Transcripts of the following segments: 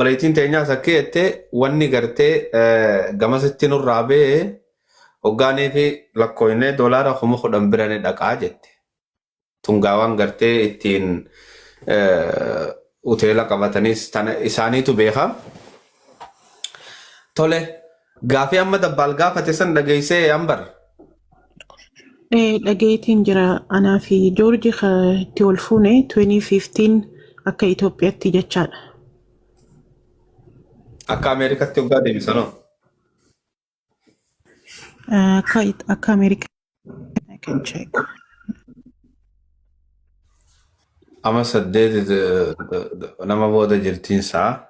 obboleettiin teenyaa sakkee jettee wanni gartee gamasitti nurraa ba'ee hoggaanii fi lakkoofnee doolaara 10,000 birane dhaqaa jette. Tungaawwan gartee ittiin hoteela qabatanis isaaniitu beeka. Tole gaafii amma dabbaal gaafate san dhageessee Ambar. Dhageettiin jira anaa fi Joorji itti wal fuune 2015 akka Itoophiyaatti jechaadha. Akka Ameerikaatti hoggaa deebisanoo? Akka Ameerikaa. I can check. Ama 8 nama booda jirtiinsaa.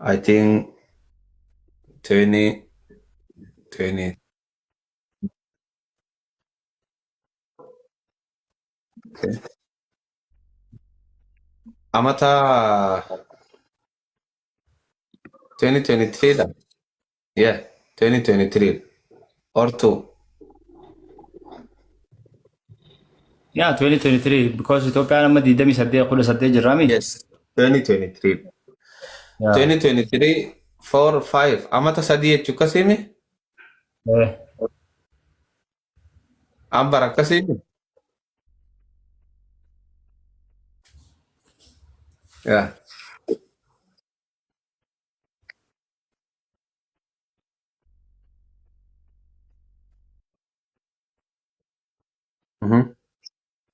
I think 20. Okay. Amata 2023 da. Yeah, 2023 or 2. Yeah, 2023 because Ethiopia nama di demi sadde kuda sadde jirami. Yes, 2023. Yeah. 2023 4 5 amata sadi akkasimi Ambar akkasimi. Yeah.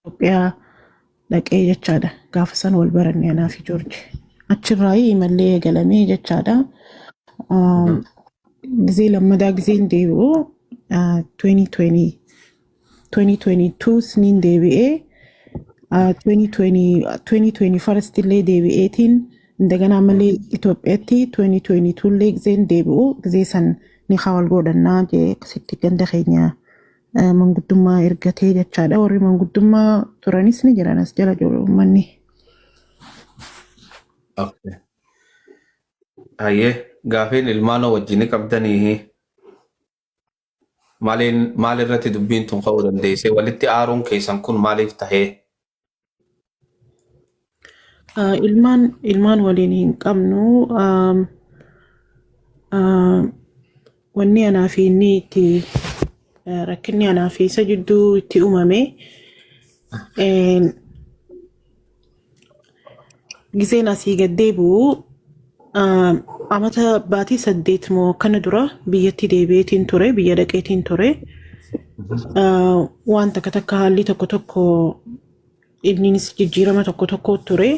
Itoophiyaa dhaqee jechaadha. Gaafa san wal baranne anaa fi Joorji. Achirraa imallee eegalamee jechaadha. Gizee lammadaa gizeen deebi'u 2022 siniin deebi'ee 2021 illee deebi'eetiin indagana malee Itoophiyaatti 2022 illee gizeen deebi'u gizee san ni wal godhannaa jee akkasitti ganda keenya manguddummaa ergatee jechaadha. Warri manguddummaa turanis ni jiran as jala jiru uummanni. Okay. Hayyee gaafiin ilmaanoo wajjin qabdanii maal irratti dubbiin tun ka'uu dandeessee walitti aaruun keessan kun maaliif tahee? Ilmaan waliin hin qabnu. Wanni anaa fi inni itti rakkinni anaa fi isa jidduu itti uumame gizeen asii gad deebi'u amata baatii 8 moo kana dura biyyatti deebi'eetiin ture, biyya dhaqeetiin ture. Waan takka haalli tokko innis jijjiirama tokko ture.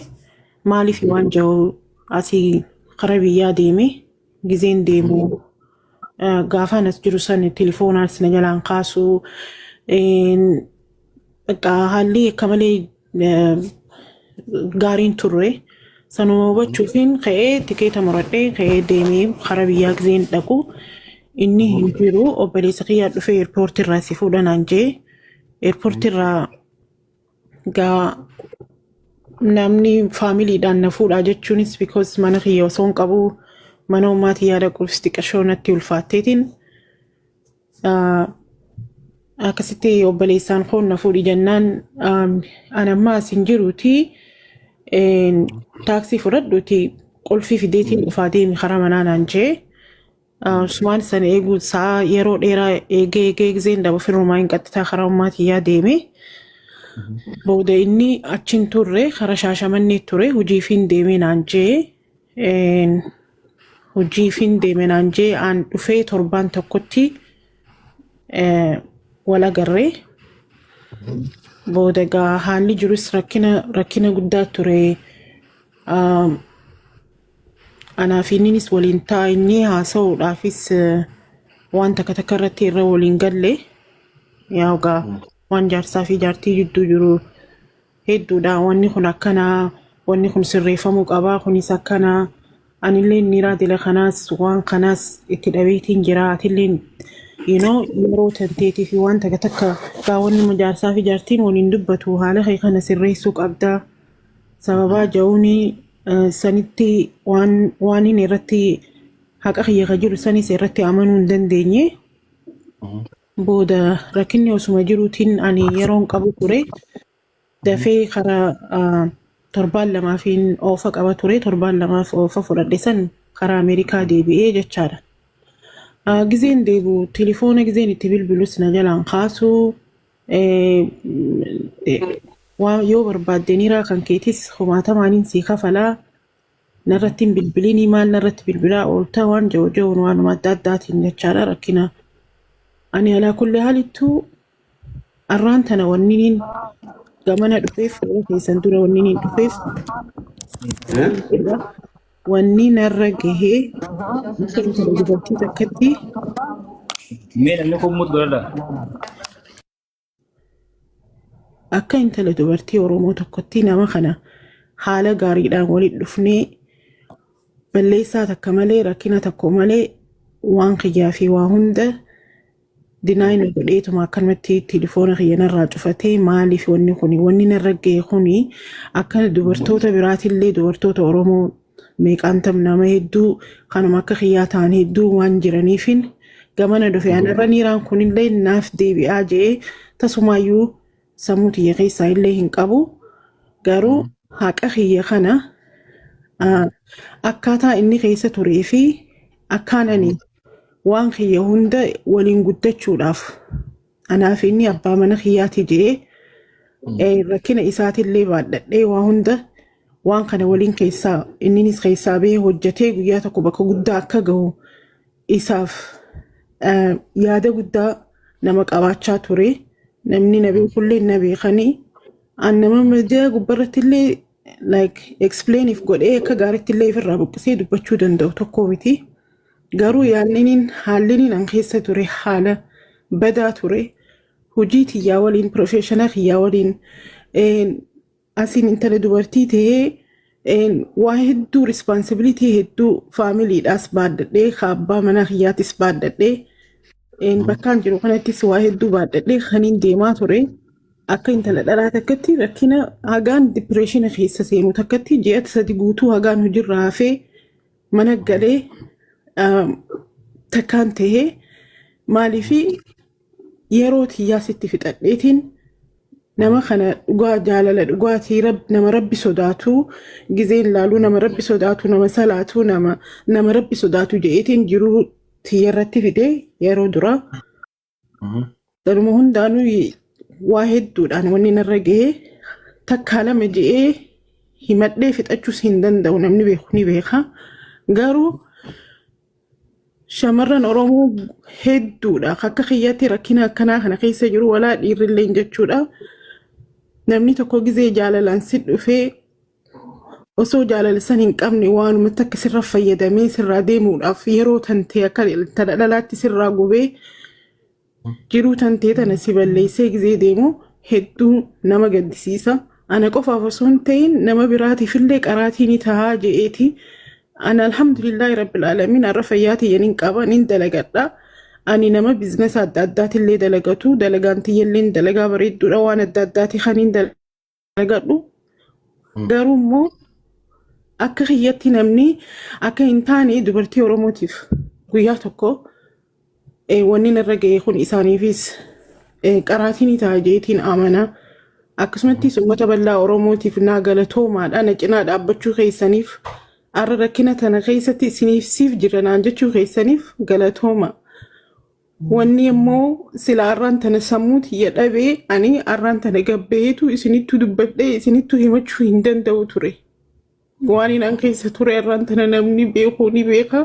Maaliif waan jiru asii kara biyyaa deeme gizeen deemu gaafaan as jiru san telefoonaanis na jalaan kaasu haalli akka malee gaariin turre. Sanuma hubachuufiin ka'ee tikeeta muradhee ka'ee deemee kara biyyaa gizeen dhaqu inni hin jiru. Obboleessa kiyyaa dhufee eerpoortiirraa si fuudhanaan jee eerpoortiirraa namni faamiliidhaan na fuudhaa jechuunis because mana kiyya osoo hin qabu mana ummaatii yaada qursti qashoo natti ulfaatteetiin akkasitti obboleessaan koon na fuudhi jennaan anammaa as hin jiruuti taaksii fudhadhuuti qulfii fideetiin dhufaa deemi karaa manaa naan jee Usmaan san eeguu saa yeroo dheeraa eegee gizeen daba firrumaa hin qaxxitaa karaa ummaatii yaa deeme. Booda inni achiin turre karaa Shaashamannee ture hojiifiin deemee naan jee aan dhufee torbaan tokkotti wal agarree. Booda gaa haalli jirus rakkina guddaa ture. Anaa fi innis waliin taa'anii haasa'uudhaafis waan takka irratti irra waliin galle yaa ogaa waan jaarsaa fi jaartii jidduu jiru hedduudha. Wanni kun akkanaa, wanni kun sirreeffamuu qabaa, kunis akkanaa. Anillee niiraa dila kanaas waan kanaas itti dhabeetiin jira. Atillee yeroo tanteetii fi waan takka wanni jaarsaa fi jaartiin waliin dubbatu haala kana sirreessuu qabda. Sababaa ja'uuni sanitti waan inni irratti haqa kiyya jiru sanis irratti amanuu hin dandeenye. Booda rakkinni osuma jiruutiin ani yeroon qabu ture dafee karaa torbaan lamaafiin oofa qaba ture torbaan lamaaf oofa fudhadhe san karaa Ameerikaa deebi'ee jechaadha. Gizeen deebi'u telefoona gizeen itti bilbilus na jalaan kaasu yoo barbaadde niraa kan keetis homaatamaaniin sii kafalaa narratti hin bilbilinii maal narratti bilbilaa ooltaa waan jawwajoon waanuma adda addaatiin jechaadha rakkina. Ani alaa kulli haalittuu arraan tana wanniniin gamana dhufeef fuula keessan dura wanniniin dhufeef wanni narra gahee akka intala dubartii takkatti مين اللي هو موت ولا akka intala dubartii Oromoo tokkotti nama kana haala gaariidhaan waliin dhufnee balleessaa takka malee rakkina tokko malee waan kiyyaa fi waa hunda dinaayina godheetuma akkanumatti telefoona kiyyanarraa cufatee maaliif wanni narra gahee kuni akka dubartoota biraatillee dubartoota Oromoo meeqaan nama hedduu kanuma akka kiyyaa ta'an hedduu waan jiraniifin gamana dhufe anarra niiraan kunillee naaf deebi'aa jee tasumaayyuu sammuu tiyya keessaa illee hin qabu garuu haqa kiyya kana akkaataa inni keessa turee fi akkaanani waan kiyya hunda waliin guddachuudhaaf anaaf inni abbaa mana kiyyaati jee rakkina isaatillee baadhadhee waa hunda waan kana waliin keessaa inninis keessaa bahee hojjetee guyyaa tokko bakka guddaa akka gahu isaaf yaada guddaa nama qabaachaa ture. Namni na beekullee na beekanii an nama miidiyaa gubbarrattillee like explainiif godhee akka gaariittillee ofirraa buqqisee dubbachuu danda'u tokko miti. Garuu haalliin an keessa ture haala badaa ture. Hojii tiyyaa waliin professional kiyyaa waliin asiin intala dubartii ta'ee waa hedduu responsibility hedduu faamiliidhaas baadhadhee abbaa mana kiyyaatis baadhadhee bakkaan jiru kanattis waa hedduu baadhadhee kaniin deemaa ture akka intala dhalaa takkatti rakkina hagaan dipireeshina keessa seenu takkatti ji'a 3 guutuu hagaan hojiirraa hafee mana galee takkaan tahee maaliifi yeroo tiyyaasitti fixadheetiin nama kana dhugaa jaalala dhugaatii nama rabbi sodaatu gizeen laaluu nama rabbi sodaatu nama salaatu nama rabbi sodaatu je'eetiin jiruu tiyyarratti fidee yeroo dura daruma hundaanuu waa hedduudhaan wanni narra gahee takkaa lama je'ee himadhee fixachuus hin danda'u namni beeku ni beeka garuu shamarran Oromoo hedduudha akka kiyyaatti rakkina akkanaa kana keessa jiru walaa dhiirrillee jechuudha. Namni tokko gizee jaalalaan si dhufee osoo jaalala san hin qabne waanumatti akka sirra fayyadamee sirraa deemuudhaaf yeroo tantee akka dhalaatti sirraa gubee jiruu tantee tana si balleessee gizee deemu hedduu nama gaddisiisa. Ana qofaaf osoo hin ta'in nama biraatiifillee qaraatii ni tahaa je'eeti. Ana alhamdulillahi rabbil alamin arra fayyaati yaniin qaba nin dalagadha. Ani nama biizinasa adda addaatillee dalagatu dalagaan tiyyalleen dalagaa bareedduudha waan adda addaati kaniin dalagadhu. Garuu immoo akka kiyyatti namni akka hin taane dubartii Oromootiif guyyaa tokko wanni narra gahee kun isaaniifis qaraatiin ta'a jeetiin amana. Akkasumattis uummata bal'aa Oromootiif naa galatoomaadha na cinaa dhaabbachuu keessaniif arra rakkina tana keessatti isiniif siif jiranaan jechuu keessaniif galatooma. Wanni immoo sila arraan tana sammuuti yadhabee ani arraan tana gabbeetu isinittu dubbadhee isinittu himachuu hin danda'u ture. Waan inaan keessa ture arraan tana namni beekuu ni beeka.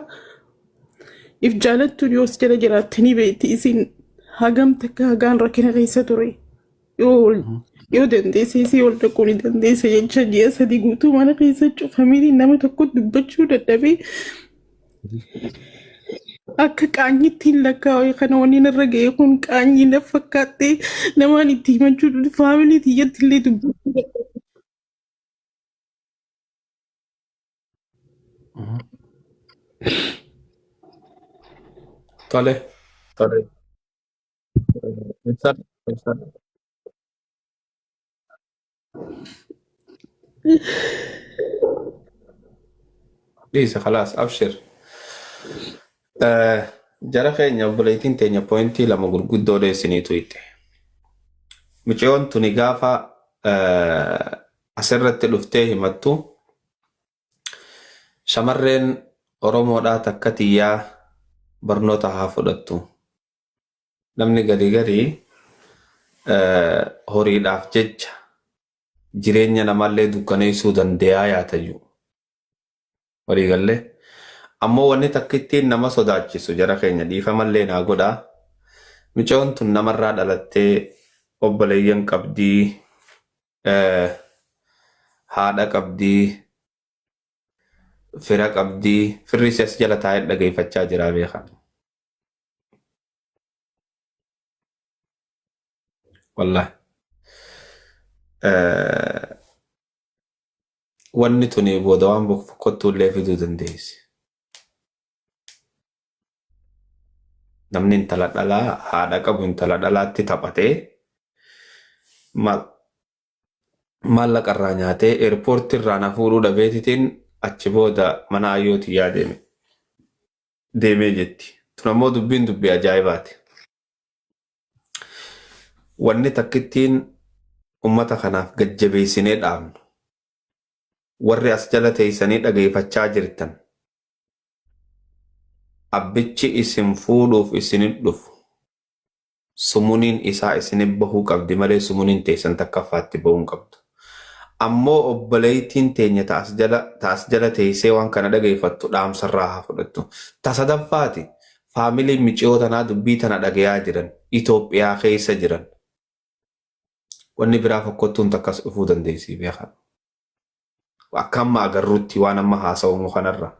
If jaalattu yoos jala jiraatte ni beekti isin hagam takka hagaan rakkina keessa ture. Yoo dandeesse si ol dhaquu ni dandeessa jecha ji'a 3 guutuu mana keessa cufamee nama tokko dubbachuu dadhabee akka qaanyitti hin lakkaa'u kana wanni narra gahee kun qaanyii na fakkaattee namaan itti himachuu faamilii tiyyatti illee dubbachuu dadhabee. Tole. Ibsa. Dice خلاص أبشر. Jara keenya obboleettiin teenya poointii lama gurguddoo deessiniitu itti. Mucayyoon tuni gaafa asirratti dhuftee himattu shamarreen Oromoodhaa takka xiyyaa barnoota haa fudhattu. Namni gadi gadi horiidhaaf jecha jireenya namallee dukkaneessuu danda'a yaatayyuu. Walii gallee. Ammoo wanni takka ittiin nama sodaachisu jara keenya dhiifamallee naa godhaa. Micoon tun namarraa dhalattee obboleeyyan qabdii, haadha qabdii, fira qabdii, firri si as jala taa'ee dhageeffachaa jira beekan. Wallahi. Wanni tuni booda waan bokkottuullee fiduu dandeessi. Namni intala dhalaa haadha qabu intala dhalaatti taphatee maallaqa irraa nyaatee eerpoortii irraa na fuudhuu dhabeetitiin achi booda mana ayyootii yaa deemee jetti. Tun ammoo dubbiin dubbii ajaa'ibaati. Wanni takkittiin ummata kanaaf gajjabeessinee dhaabnu. Warri as jala teessanii dhageeffachaa jirtan. Abbichi isin fuudhuuf isinin dhufu. Sumuuniin isaa isinin bahuu qabdi malee sumuuniin teessan takkaffaatti bahuu hin qabdu. Ammoo obboleettiin teenya taas jala teessee waan kana dhageeffattu dhaamsarraa haa fudhattu. Ta sadaffaati faamiliin miciyoo tanaa dubbii tana dhagayaa jiran Itoophiyaa keessa jiran. Wanni biraa fokkottuun takkas dhufuu dandeessii beekan. Akka amma agarruutti waan amma haasa'umu kanarra.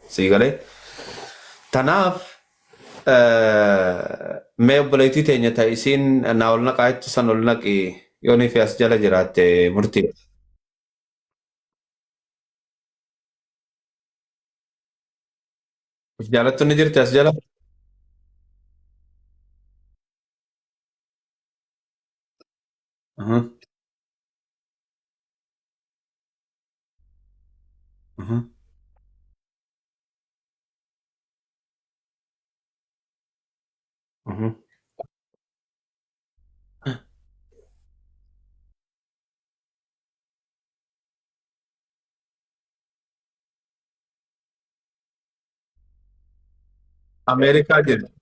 Sii galee? Tanaaf mee obboleettii teenya ta'isiin naa ol naqaa jechu san ol naqi yoonii fi as jala jiraatte murtii. Jaalattu ni jirti as jala? Mhm, mhm. Mhm. Ameerikaa jirti.